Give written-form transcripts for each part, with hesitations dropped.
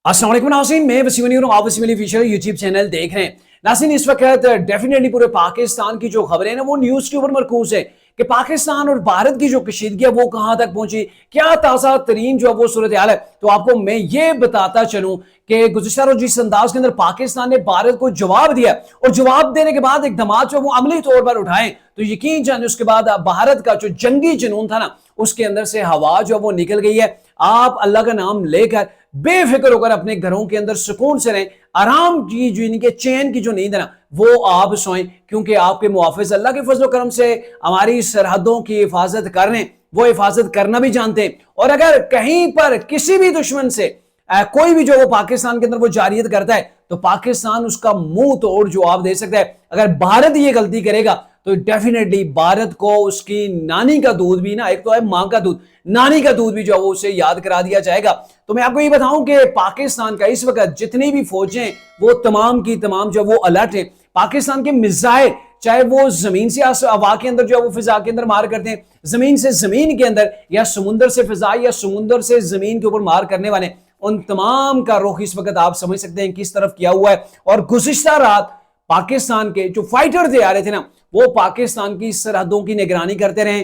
अस्सलाम वालेकुम नाज़रीन, मैं वसीम अली हूं। आप Wasim Ali official YouTube channel देख रहे हैं। नाज़रीन, इस वक्त डेफिनेटली पूरे पाकिस्तान की जो खबरें हैं ना वो न्यूज़ के ऊपर मरकूज है कि पाकिस्तान और भारत की जो कशीदगी है वो कहां तक पहुंची, क्या ताज़ा तरीन जो वो सूरत हाल है। तो आपको मैं ये बताता चलूं कि गुज़िश्ता रोज़ जिस अंदाज के अंदर पाकिस्तान ने भारत को जवाब दिया और जवाब देने के बाद इक़दामात जो वो अमली तौर पर उठाए तो यकीन जाने उसके बाद भारत का जो जंगी जुनून था ना उसके अंदर से हवा जो वो निकल गई है। आप अल्लाह का नाम लेकर बेफिक्र होकर अपने घरों के अंदर सुकून से रहें, आराम की जो के चैन की जो नींद है ना वो आप सोएं, क्योंकि आपके मुआफिज अल्लाह के फजल करम से हमारी सरहदों की हिफाजत कर रहे हैं, वो हिफाजत करना भी जानते हैं। और अगर कहीं पर किसी भी दुश्मन से कोई भी जो वो पाकिस्तान के अंदर वो जारियत करता है तो पाकिस्तान उसका मुंह तोड़ जवाब दे सकता है। अगर भारत ये गलती करेगा तो डेफिनेटली भारत को उसकी नानी का दूध भी ना, एक तो है मां का दूध, नानी का दूध भी जो वो उसे याद करा दिया जाएगा। तो मैं आपको ये बताऊं कि पाकिस्तान का इस वक्त जितनी भी फौजें वो तमाम की तमाम जो वो अलर्ट है। पाकिस्तान के मिसाइल चाहे वो जमीन से हवा के अंदर जो वो फिजा के अंदर मार करते हैं, जमीन से जमीन के अंदर या समुंदर से फिजा या समुंदर से जमीन के ऊपर मार करने वाले, उन तमाम का रुख इस वक्त आप समझ सकते हैं किस तरफ किया हुआ है। और गुज़िश्ता रात पाकिस्तान के जो फाइटर थे आ रहे थे ना वो पाकिस्तान की सरहदों की निगरानी करते रहे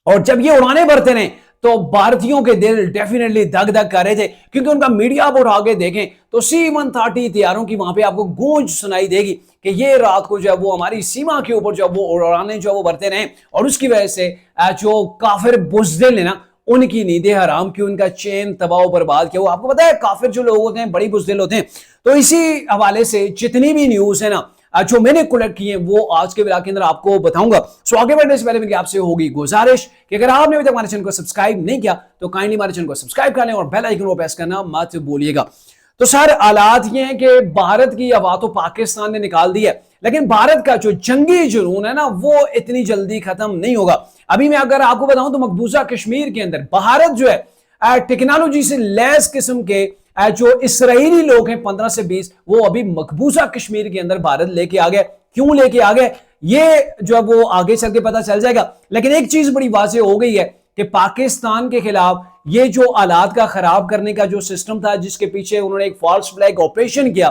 और जब ये उड़ाने भरते रहे तो भारतीयों के दिल डेफिनेटली धक धक कर रहे थे, क्योंकि उनका मीडिया आप उठा के देखें तो C-130 तैयारों की वहां पे आपको गूंज सुनाई देगी कि ये रात को जो है वो हमारी सीमा के ऊपर जो वो उड़ाने जो वो भरते रहे और उसकी वजह से जो काफिर बुज़दिल है ना उनकी नींदें हराम की, उनका चैन तबाह बर्बाद किया। वो आपको पता है काफिर जो लोग होते हैं बड़ी बुज़दिल होते हैं। तो इसी हवाले से जितनी भी न्यूज है ना जो मैंने कलेक्ट किए वो आज के वीडियो के अंदर आपको बताऊंगा। सो आगे बढ़ने से पहले मेरी आपसे होगी गुजारिश कि अगर आपने अभी तक हमारे चैनल को सब्सक्राइब नहीं किया तो काइंडली हमारे चैनल को सब्सक्राइब कर लें और बेल आइकन को प्रेस करना मत भूलिएगा। तो सर हालात ये हैं कि भारत की हवा तो पाकिस्तान ने निकाल दी है, लेकिन भारत का जो जंगी जुनून है ना वो इतनी जल्दी खत्म नहीं होगा। अभी मैं अगर आपको बताऊं तो मकबूजा कश्मीर के अंदर भारत जो है टेक्नोलॉजी से लैस किस्म के जो इसराइली लोग हैं 15 से 20 वो अभी मकबूजा कश्मीर के अंदर भारत लेके आ गए। क्यों लेके आ गए ये जो वो आगे चल के पता चल जाएगा, लेकिन एक चीज बड़ी वाज़ेह हो गई है कि पाकिस्तान के खिलाफ ये जो हालात का खराब करने का जो सिस्टम था जिसके पीछे उन्होंने एक फॉल्स फ्लैग ऑपरेशन किया,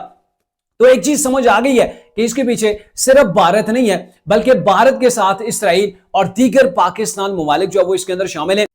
तो एक चीज समझ आ गई है कि इसके पीछे सिर्फ भारत नहीं है बल्कि भारत के साथ इसराइल और दीगर पाकिस्तान ममालिक जो वो इसके अंदर शामिल है।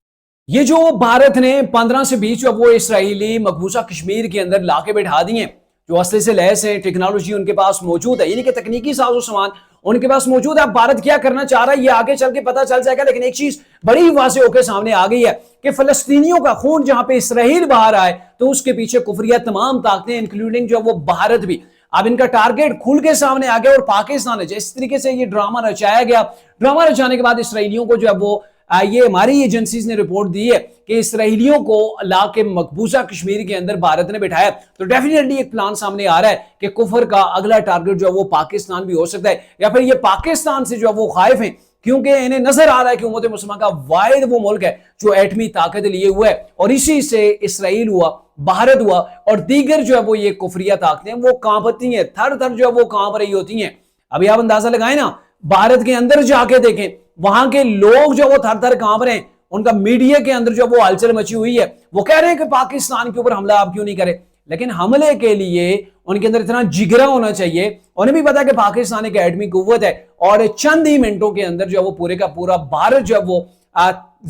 ये जो भारत ने 15 से 20 जो वो इसराइली मकबूजा कश्मीर के अंदर लाके बैठा दिए, जो असले से लैस है, टेक्नोलॉजी उनके पास मौजूद है, यानी कि तकनीकी साजो सामान उनके पास मौजूद है। अब भारत क्या करना चाह रहा है ये आगे चल के पता चल जाएगा, लेकिन एक चीज बड़ी वाज़ेह होकर सामने आ गई है कि फलस्तीनियों का खून जहां पे इसराइल बाहर आए तो उसके पीछे कुफरिया तमाम ताकतें इंक्लूडिंग जो वो भारत भी। अब इनका टारगेट खुल के सामने आ गया और पाकिस्तान है जिस तरीके से ये ड्रामा रचाया गया, ड्रामा रचाने के बाद इसराइलियों को जो है वो ये हमारी एजेंसीज ने रिपोर्ट दी है कि इसराइलियों को ला के मकबूजा कश्मीर के अंदर भारत ने बिठाया। तो डेफिनेटली एक प्लान सामने आ रहा है कि कुफर का अगला टारगेट जो है वो पाकिस्तान भी हो सकता है, या फिर ये पाकिस्तान से जो है वो खाइफ है क्योंकि इन्हें नजर आ रहा है कि उम्मत मुसलमान का वाहिद वो मुल्क है जो एटमी ताकत लिए हुआ है, और इसी से इसराइल हुआ, भारत हुआ और दीगर जो है वो ये कुफरिया ताकतें वो कांपती हैं, थर थर जो है वो कांप रही होती हैं। अभी आप अंदाजा लगाएं ना, भारत के अंदर जाके देखें वहां के लोग जो वो थर थर कांप रहे हैं, उनका मीडिया के अंदर जो वो हलचल मची हुई है, वो कह रहे हैं कि पाकिस्तान के ऊपर हमला आप क्यों नहीं करें, लेकिन हमले के लिए उनके अंदर इतना जिगरा होना चाहिए। उन्हें भी पता है कि पाकिस्तान एक एटमी कुव्वत है और चंद ही मिनटों के अंदर जो वो पूरे का पूरा भारत जो है वो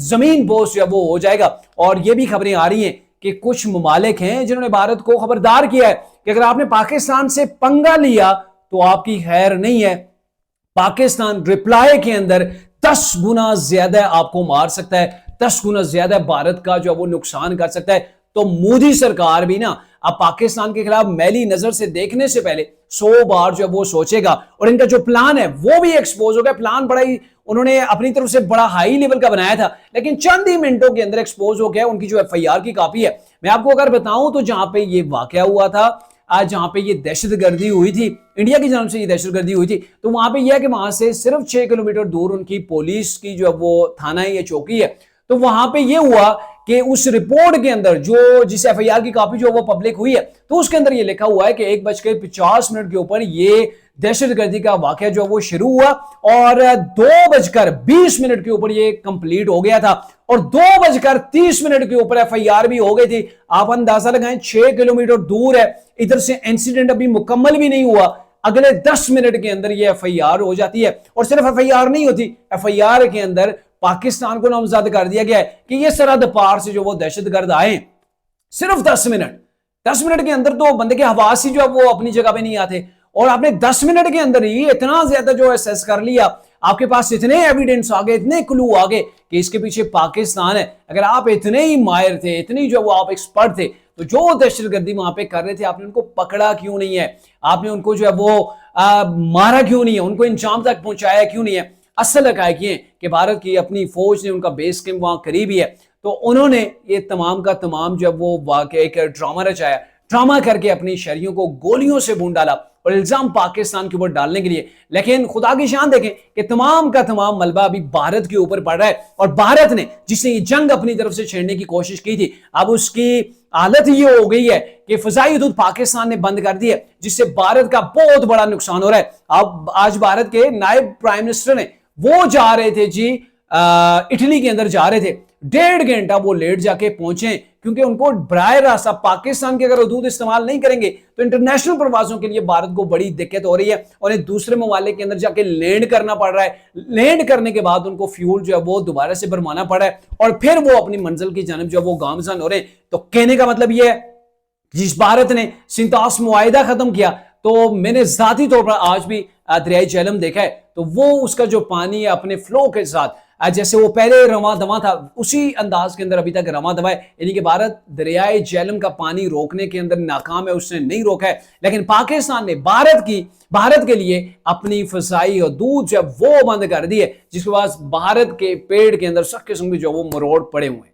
जमीन बोस जो है वो हो जाएगा। और ये भी खबरें आ रही हैं कि कुछ ममालिक हैं जिन्होंने भारत को खबरदार किया है कि अगर आपने पाकिस्तान से पंगा लिया तो आपकी खैर नहीं है, पाकिस्तान रिप्लाई के अंदर 10 गुना ज्यादा आपको मार सकता है, 10 गुना ज्यादा भारत का जो वो नुकसान कर सकता है। तो मोदी सरकार भी ना अब पाकिस्तान के खिलाफ मैली नजर से देखने से पहले 100 बार जो वो सोचेगा, और इनका जो प्लान है वो भी एक्सपोज हो गया। प्लान बड़ा ही उन्होंने अपनी तरफ से बड़ा हाई लेवल का बनाया था, लेकिन चंद ही मिनटों के अंदर एक्सपोज हो गया। उनकी जो FIR की कॉपी है मैं आपको अगर बताऊं तो जहां पे ये वाकया हुआ था, आज जहां पे ये दहशतगर्दी हुई थी, इंडिया की जानब से ये दहशतगर्दी हुई थी, तो वहां पे यह है कि वहां से सिर्फ 6 किलोमीटर दूर उनकी पुलिस की जो वो थाना है, ये चौकी है। तो वहां पे ये हुआ कि उस रिपोर्ट के अंदर जो जिस FIR की कॉपी जो वो पब्लिक हुई है तो उसके अंदर ये लिखा हुआ है कि 1:50 के ऊपर ये दहशतगर्दी का वाकया जो वो शुरू हुआ और 2:20 के ऊपर ये कंप्लीट हो गया था। और 2:30 के ऊपर FIR भी हो गई थी। आप अंदाजा लगाएं 6 किलोमीटर दूर है, इधर से इंसिडेंट अभी मुकम्मल भी नहीं हुआ, अगले 10 मिनट के अंदर ये FIR हो जाती है। और सिर्फ FIR नहीं होती, FIR के अंदर पाकिस्तान को नामजद कर दिया गया है कि ये सरहद पार से जो वो दहशतगर्द आए। सिर्फ 10 मिनट के अंदर तो बंदे के हवास ही जो है वो अपनी जगह पे नहीं आते, और आपने 10 मिनट के अंदर ही इतना ज्यादा जो असेस कर लिया, आपके पास इतने एविडेंस आ गए, इतने क्लू आ गए कि इसके पीछे पाकिस्तान है। अगर आप इतने ही माहिर थे, इतनी जो वो आप एक्सपर्ट थे, तो जो दहशतगर्दी वहां पे कर रहे थे आपने उनको पकड़ा क्यों नहीं है? आपने उनको जो है वो मारा क्यों नहीं है? उनको इंजाम तक पहुंचाया क्यों नहीं है? असल हकायक ये कि भारत की अपनी फौज ने, उनका बेस कैंप वहां करीब ही है, तो उन्होंने ये तमाम का तमाम जब वो वाकई एक ड्रामा रचाया, ड्रामा करके अपनी शहरियों को गोलियों से भून डाला और इल्जाम पाकिस्तान के ऊपर डालने के लिए। लेकिन खुदा की शान देखें कि तमाम का तमाम मलबा अभी भारत के ऊपर पड़ रहा है, और भारत ने जिसने ये जंग अपनी तरफ से छेड़ने की कोशिश की थी, अब उसकी हालत ये हो गई है कि फजाई हदूद पाकिस्तान ने बंद कर दी है, जिससे भारत का बहुत बड़ा नुकसान हो रहा है। अब आज भारत के नायब प्राइम मिनिस्टर ने, वो जा रहे थे जी इटली के अंदर जा रहे थे, 1.5 घंटा वो लेट जाके पहुंचे, क्योंकि उनको बराह रास्ता पाकिस्तान के अगर हदूद इस्तेमाल नहीं करेंगे तो इंटरनेशनल प्रवासों के लिए भारत को बड़ी दिक्कत हो रही है, और एक दूसरे ममालिक के अंदर जाके लैंड करना पड़ रहा है। लैंड करने के बाद उनको फ्यूल जो है वो दोबारा से भरमाना पड़ा है, और फिर वो अपनी मंजिल की जानब जो है वो गामजन हो रहे हैं। तो कहने का मतलब ये है, जिस भारत ने सिंतास मुआहिदा खत्म किया, तो मैंने जाती तौर पर आज भी दरियाई झेलम देखा है, तो वो उसका जो पानी है अपने फ्लो के साथ, जैसे वो पहले रवा दवा था, उसी अंदाज के अंदर अभी तक रवा दवा है। यानी कि भारत दरियाई झेलम का पानी रोकने के अंदर नाकाम है, उसने नहीं रोका है। लेकिन पाकिस्तान ने भारत के लिए अपनी फसाई और दूध जब वो बंद कर दी है, जिसके बाद भारत के पेड़ के अंदर सख्त किस्म के जो वो मरोड़ पड़े हुए हैं।